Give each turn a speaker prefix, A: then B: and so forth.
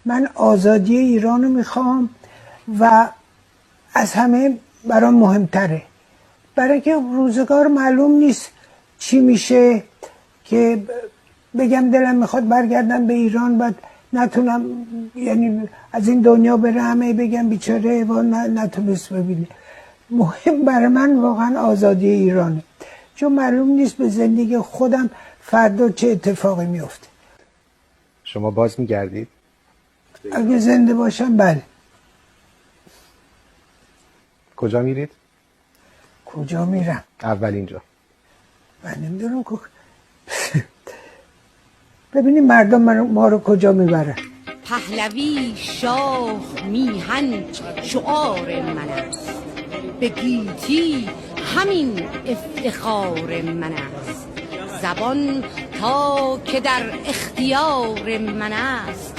A: من آزادی ایران رو میخوام و از همه برام مهمتره، برای که روزگار معلوم نیست چی میشه که بگم دلم میخواد برگردم به ایران بعد نتونم، یعنی از این دنیا بره همه بگم بیچاره و نتونست ببینه. مهم برای من واقعا آزادی ایرانه، چون معلوم نیست به زندگی خودم فردا چه اتفاقی میفته.
B: شما باز میگردید؟
A: اگه زنده باشم بله.
B: کجا میرید؟
A: کجا میرم؟
B: اولین جا
A: من نمیدونم ببینیم مردم ما رو کجا میبرن.
C: پهلوی شاه میهن شعار من است، به گیتی همین افتخار من است. زبان تا که در اختیار من است،